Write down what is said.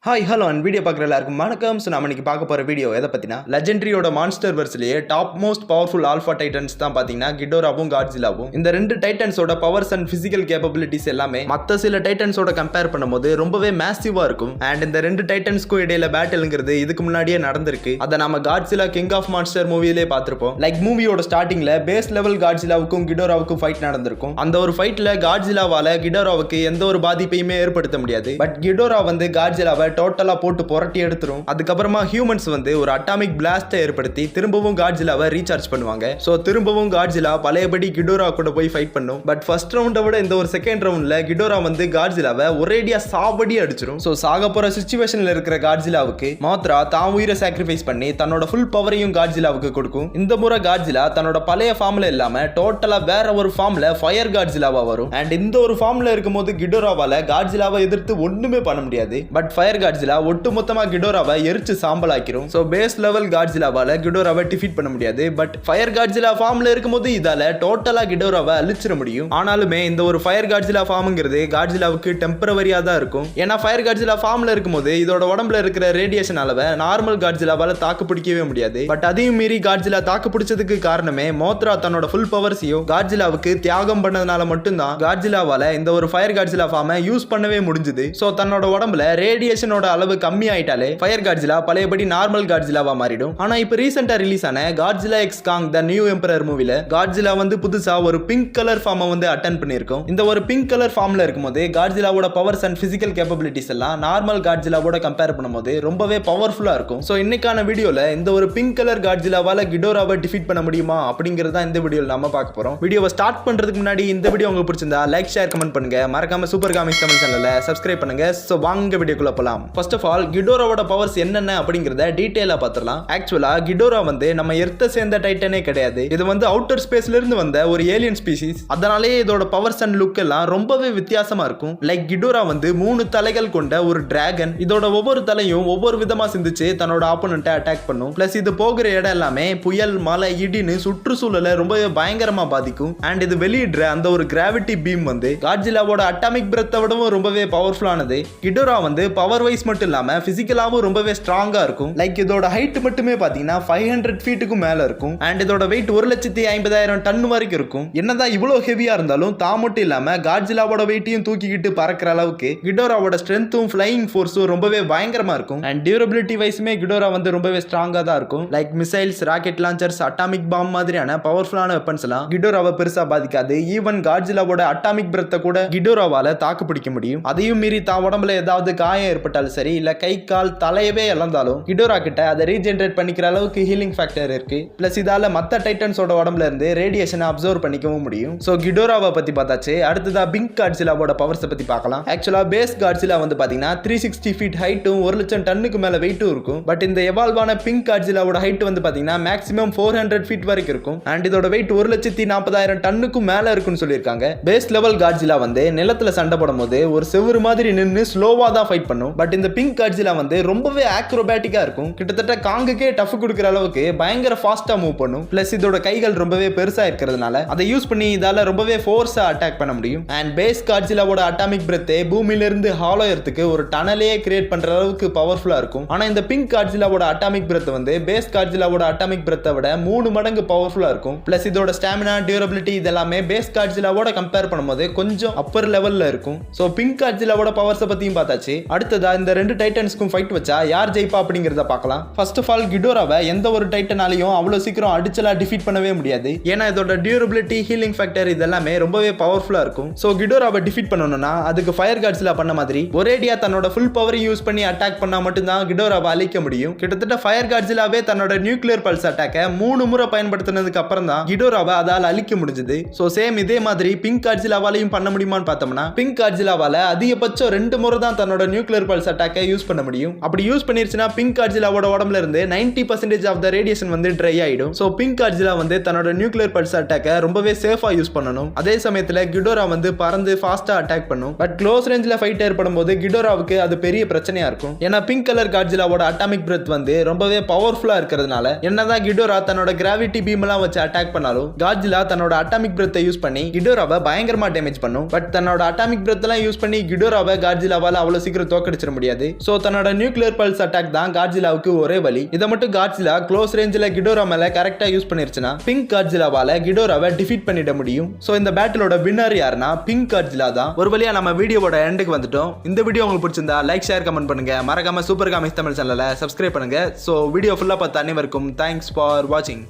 Hi hello and video பார்க்குற எல்லாருக்கும் வணக்கம். ஸோ நம்ம இன்னைக்கு பார்க்க போகிற வீடியோ எதை பற்றினா லெஜெண்டரியோட மான்ஸ்டர் வர்ஸ்லேயே top most powerful alpha titans தான் பார்த்தீங்கன்னா கிடோராவும் காட்ஜிலாவும். இந்த ரெண்டு டைட்டன்ஸோட பவர்ஸ் அண்ட் ஃபிசிக்கல் கேப்பபிலிட்டிஸ் எல்லாமே மற்ற சில டைட்டன்ஸோட கம்பேர் பண்ணும்போது ரொம்பவே மேசிவாக இருக்கும். அண்ட் இந்த ரெண்டு டைட்டன்ஸ்க்கும் இடையில பேட்டிலுங்கிறது இதுக்கு முன்னாடியே நடந்திருக்கு. அதை நம்ம காட்ஜிலா கிங் ஆஃப் மான்ஸ்டர் மூவிலே பார்த்துருப்போம். லைக் மூவியோட ஸ்டார்டிங்ல பேஸ் லெவல் காட்ஜிலாவுக்கும் கிடோராவுக்கும் ஃபைட் நடந்திருக்கும். அந்த ஒரு ஃபைட்ல காட்ஜிலாவால கிடோராவுக்கு எந்த ஒரு பாதிப்பையுமே ஏற்படுத்த முடியாது. பட் கிடோரா வந்து காட்ஜிலாவை டோட்டலா போட்டு புரட்டி எடுத்துரும். அதுக்கப்புறமா ஹியூமன்ஸ் வந்து ஒரு அட்டாமிக் பிளாஸ்ட் ஏற்படுத்தி திரும்பவும் காட்ஜிலாவை ரீசார்ஜ் பண்ணுவாங்க. சோ திரும்பவும் காட்ஜிலா பழையபடி கிடோரா கூட போய் ஃபைட் பண்ணும். பட் ஃபர்ஸ்ட் ரவுண்டை விட இந்த ஒரு செகண்ட் ரவுண்ட்ல கிடோரா வந்து காட்ஜிலாவை ஒரேடியா சாவடி அடிச்சிரும். சோ சாக போற சிச்சுவேஷன்ல இருக்கிற காட்ஜிலாவுக்கு மாத்ரா தான் உயிரை சாக்ரிஃபைஸ் பண்ணி தன்னோட ஃபுல் பவரையும் காட்ஜிலாவுக்கு கொடுக்கும். இந்த முறை காட்ஜிலா தன்னோட பழைய ஃபார்ம்ல இல்லாம டோட்டலா வேற ஒரு ஃபார்ம்ல ஃபயர் காட்ஜிலாவா வரும். அண்ட் இந்த ஒரு ஃபார்ம்ல இருக்கும்போது கிடோராவால காட்ஜிலாவை எதிர்த்து ஒண்ணுமே பண்ண முடியாது. பட் ஃபயர் காட்ஜிலா ஒட்டுமொத்தமா கிடோராவை எரிச்சு சாம்பலாக்கிரும். சோ பேஸ் லெவல் காட்ஜிலாவால கிடோராவை டிஃபீட் பண்ண முடியாது. பட் ஃபயர் காட்ஜிலா ஃபார்ம்ல இருக்கும்போது இதால டோட்டலா கிடோராவை அழிச்சிட முடியும். ஆனாலுமே இந்த ஒரு ஃபயர் காட்ஜிலா ஃபார்ம்ங்கிறது காட்ஜிலாவுக்கு டெம்பரவரியா தான் இருக்கும். ஏன்னா ஃபயர் காட்ஜிலா ஃபார்ம்ல இருக்கும்போது இதோட உடம்புல இருக்கிற ரேடியேஷன் அளவை நார்மல் காட்ஜிலாவால தாக்கு பிடிக்கவே முடியாது. பட் அதையும் மீறி காட்ஜிலா தாக்கு பிடிச்சதுக்கு காரணமே மோத்ரா தன்னோட ஃபுல் பவர்ஸையும் காட்ஜிலாவுக்கு தியாகம் பண்ணதுனால மட்டும்தான் காட்ஜிலாவால இந்த ஒரு ஃபயர் காட்ஜிலா ஃபார்மை யூஸ் பண்ணவே முடிஞ்சது. சோ தன்னோட உடம்புல ரேடியேஷனோட அளவு கம்மி ஆயிட்டாலே ஃபயர் காட்ஜிலா பழையபடி நார்மல் காட்ஜிலாவா மாறிடும். ஆனா இப்ப ரீசெண்டா ரிலீஸ் ஆன காட்ஜிலா எக்ஸ் காங் தி நியூ எம்பரர் மூவில காட்ஜிலா வந்து புதுசா ஒரு பிங்க் கலர் ஃபார்மை வந்து அட்டெண்ட் பண்ணிருக்கும். இந்த ஒரு பிங்க் கலர் ஃபார்ம்ல இருக்கும்போது காட்ஜிலாவோட பவர்ஸ் அண்ட் பிசிக்கல் கேப்பபிலிட்டிஸ் எல்லாம் நார்மல் காட்ஜிலாவோட கம்பேர் பண்ணும்போது ரொம்பவே பவர்ஃபுல்லா இருக்கும். சோ இன்னைக்கான வீடியோல இந்த ஒரு பிங்க் கலர் காட்ஜிலாவால கிடோராவை டிஃபீட் பண்ண முடியுமா அப்படிங்கறத இந்த வீடியோல நாம பார்க்க போறோம். வீடியோவை ஸ்டார்ட் பண்றதுக்கு முன்னாடி இந்த வீடியோ உங்களுக்கு பிடிச்சிருந்தா லைக் ஷேர் கமெண்ட் பண்ணுங்க. மறக்காம சூப்பர் காமிக்ஸ் தமிழ் சேனலை சப்ஸ்கிரைப் பண்ணுங்க. சோ வாங்க வீடியோக்குள்ள போலாம். ஃபர்ஸ்ட் ஆஃப் ஆல் கிடோராவோட பவர்ஸ் என்னென்ன அப்படிங்கறத டீடைலா பார்த்துடலாம். ஆக்சுவலா கிடோரா வந்து நம்ம எர்த்தை சேர்ந்த டைட்டனே கிடையாது. இது வந்து அவுட்டர் ஸ்பேஸ்ல இருந்து வந்த ஒரு ஏலியன் ஸ்பீசிஸ். அதனாலே இதோட பவர்ஸ் அண்ட் லுக் எல்லாம் ரொம்பவே வித்தியாசமா இருக்கும். லைக் கிடோரா வந்து 3 தலைகள் கொண்ட ஒரு டிராகன். இதோட ஒவ்வொரு தலையும் ஒவ்வொரு விதமா சிந்திச்சு தன்னோட ஆப்போனன்ட்டை அட்டாக் பண்ணும். பிளஸ் இது போகிற இடம் எல்லாமே புயல் மலை இடின்னு சுற்றுச்சூழலை ரொம்பவே பயங்கரமா பாதிக்கும். அண்ட் இது வெளியிடுற அந்த ஒரு கிராவிட்டி பீம் வந்து காட்ஜிலாவோட அட்டாமிக் பிரத்தை விடவும் ரொம்பவே பவர்ஃபுல்லானது. கிடோரா வந்து பவர் வைஸ் மட்டும் இல்லாம பிசிக்கலாவும் ரொம்பவே ஸ்ட்ராங்கா இருக்கும். லைக் இதோட ஹைட் மட்டுமே பாத்தீங்கன்னா 500 ஃபீட்டுக்கும் மேல இருக்கும். அண்ட் இதோட வெயிட் 1,50,000 டன் வரைக்கும் இருக்கும். என்னதான் இவ்வளவு ஹெவியா இருந்தாலும் தான் மட்டும் இல்லாம காட்ஜிலாவோட வெயிட்டையும் தூக்கிக்கிட்டு பறக்கிற அளவுக்கு கிடோராவோட ஸ்ட்ரென்த்தும் ஃபிளையிங் ஃபோர்ஸும் ரொம்பவே பயங்கரமா இருக்கும். அண்ட் டியூரபிலிட்டி வைஸுமே கிடோரா வந்து ரொம்பவே ஸ்ட்ராங்கா தான் இருக்கும். Like missiles, rocket launchers, atomic bomb மாதிரியான பவர்ஃபுல்லான வெப்பன்ஸ் எல்லாம் கிடோராவை பெருசா பாதிக்காது. ஈவன் காட்ஜிலாவோட அட்டாமிக் பிரத்தை கூட கிடோராவால தாக்கு பிடிக்க முடியும். அதையும் மீறி தான் உடம்புல ஏதாவது காயம் ஏற்பட்டாலும் சரி, இல்ல கை கால் தலையவே இழந்தாலும் கிடோரா கிட்ட அதை ரீஜெனரேட் பண்ணிக்கிற அளவுக்கு ஹீலிங் ஃபேக்டர் இருக்கு. பிளஸ் இதால மத்த டைட்டன்ஸோட உடம்புல இருந்து ரேடியேஷனை அப்சர்வ் பண்ணிக்கவும் முடியும். சோ கிடோராவை பத்தி பார்த்தாச்சு. அடுத்ததா பிங்க் காட்ஜிலாவோட பவர்ஸ் பத்தி பார்க்கலாம். ஆக்சுவலா பேஸ் காட்ஜிலா வந்து பாத்தீங்கன்னா 360 ஃபீட் ஹைட்டும் 1,00,000 டன்னுக்கு மேல வெயிட்டும் இருக்கும். பட் இந்த எவால்வான பிங்க் காட்ஜிலாவோட ஹைட் வந்து பாத்தீங்கன்னா மேக்ஸிமம் 400 ஃபீட் வரைக்கும் இருக்கும். அண்ட் இதோட வெயிட் 1,40,000 டன்னுக்கும் மேல இருக்குன்னு சொல்லியிருக்காங்க. பேஸ் லெவல் காட்ஜிலா வந்து நிலத்துல சண்டை போடும் போது ஒரு செவுரு மாதிரி நின்று ஸ்லோவா தான் ஃபைட் பண்ணும். பட் இந்த பிங்க் காட்ஜிலா வந்து ரொம்பவே ஆக்ரோபேட்டிக்கா இருக்கும். கிட்டத்தட்ட காங்குக்கே டஃப் கொடுக்கிற அளவுக்கு பயங்கர ஃபாஸ்டா மூவ் பண்ணும். பிளஸ் இதோட கைகள் ரொம்பவே பெருசா இருக்கிறதுனால அதை யூஸ் பண்ணி இதால ரொம்பவே ஃபோர்ஸா அட்டாக் பண்ண முடியும். அண்ட் பேஸ் காட்ஜிலாவோட அட்டாமிக் பிரத்தே பூமியில இருந்து ஹாலோ எர்த்துக்கு ஒரு டனலே கிரியேட் பண்ற அளவுக்கு பவர்ஃபுல்லா இருக்கும். ஆனா இந்த பிங்க் காட்ஜிலாவோட அட்டாமிக் பிரத் வந்து பேஸ் காட்ஜிலாவோட அட்டாமிக் பிரத்தை விட 3 மடங்கு பவர்ஃபுல்லா இருக்கும். பிளஸ் இதோட ஸ்டாமினா, டியூரபிலிட்டி இதெல்லாமே பேஸ் காட்ஜிலாவோட கம்பேர் பண்ணும்போது கொஞ்சம் அப்பர் லெவல்ல இருக்கும். சோ பிங்க் காட்ஜிலாவோட பவர்ஸ் பத்தியும் பார்த்தாச்சு. அடுத்ததா இந்த ரெண்டு டைட்டன்ஸ்க்கும் ஃபைட் வச்சா யார் ஜெயிப்பா அப்படிங்கறத பார்க்கலாம். ஃபர்ஸ்ட் ஆஃப் ஆல் கிடோராவை எந்த ஒரு டைட்டனாலையும் அவ்வளவு சீக்கிரம் அடிச்சலா டிஃபீட் பண்ணவே முடியாது. ஏன்னா இதோட டியூரபிலிட்டி, ஹீலிங் ஃபேக்டர் இதெல்லாமே ரொம்பவே பவர்ஃபுல்லா இருக்கும். சோ கிடோராவை டிஃபீட் பண்ணனும்னா அதுக்கு ஃபயர் காட்ஜிலா பண்ண மாதிரி ஒரேடியா தன்னோட ஃபுல் பவர் யூஸ் பண்ணி அட்டாக் பண்ணா மட்டும் தான் கிடோராவை அழிக்க முடியும். கிட்டத்தட்ட ஃபயர் காட்ஜிலாவே தன்னோட நியூக்ளியர் பல்ஸ் அட்டாக்கை 3 முறை பயன்படுத்தினதுக்கு அப்புறம் தான் கிடோராவை அதால அழிக்க முடிஞ்சது. சோ சேம் இதே மாதிரி பிங்க் காட்ஜிலாவாலையும் பண்ண முடியுமான்னு பார்த்தோம்னா பிங்க் காட்ஜிலாவால அதிகபட்சம் 2 முறை தான் தன்னோட நியூக்ளியர் பல்ஸ் அட்டாக்கை யூஸ் பண்ண முடியும். அப்படி யூஸ் பண்ணிருச்சுனா பிங்க் காட்ஜிலாவோட உடம்புல இருந்து 90% ஆஃப் த ரேடியேஷன் வந்து ட்ரை ஆயிடும். சோ பிங்க் காட்ஜிலா வந்து தன்னோட நியூக்ளியர் பல்ஸ் அட்டாக்கை ரொம்பவே சேஃபா யூஸ் பண்ணணும். அதே சமயத்துல கிடோரா வந்து பறந்து ஃபாஸ்டா அட்டாக் பண்ணும். பட் க்ளோஸ் ரேஞ்ச்ல ஃபைட் ஏற்படும் போது கிடோராவுக்கு அது பெரிய பிரச்சனையா இருக்கும். ஏன்னா பிங்க் கலர் காட்ஜிலாவோட அட்டாமிக் பிரத் வந்து ரொம்பவே பவர்ஃபுல்லா இருக்கிறதுனால என்னதான் கிடோரா தன்னோட கிராவிட்டி பீம் எல்லாம் வச்சு அட்டாக் பண்ணாலும் காட்ஜிலா தன்னோட அட்டாமிக் பிரத்தை யூஸ் பண்ணி கிடோராவை பயங்கரமா டேமேஜ் பண்ணும். பட் தன்னோட அட்டாமிக் பிரத் எல்லாம் யூஸ் பண்ணி கிடோராவை காட்ஜிலாவால அவ்வளவு சீக்கிரம் தோக்கடிச்சிட காப்பாற்ற முடியாது. சோ தன்னோட நியூக்ளியர் பல்ஸ் அட்டாக் தான் காட்ஜிலாவுக்கு ஒரே வழி. இதை மட்டும் காட்ஜிலா க்ளோஸ் ரேஞ்சில் கிடோரா மேல கரெக்டா யூஸ் பண்ணிருச்சுன்னா பிங்க் காட்ஜிலாவால கிடோராவை டிஃபீட் பண்ணிட முடியும். சோ இந்த பேட்டிலோட வின்னர் யாருன்னா பிங்க் காட்ஜிலா தான். ஒரு வழியா நம்ம வீடியோவோட எண்டுக்கு வந்துட்டோம். இந்த வீடியோ உங்களுக்கு பிடிச்சிருந்தா லைக், ஷேர், கமெண்ட் பண்ணுங்க. மறக்காம சூப்பர் காமிக்ஸ் தமிழ் சேனலை சப்ஸ்கிரைப் பண்ணுங்க. சோ வீடியோ ஃபுல்லா பார்த்த அனைவருக்கும் தேங்க்ஸ் ஃபார் வாட்சிங்.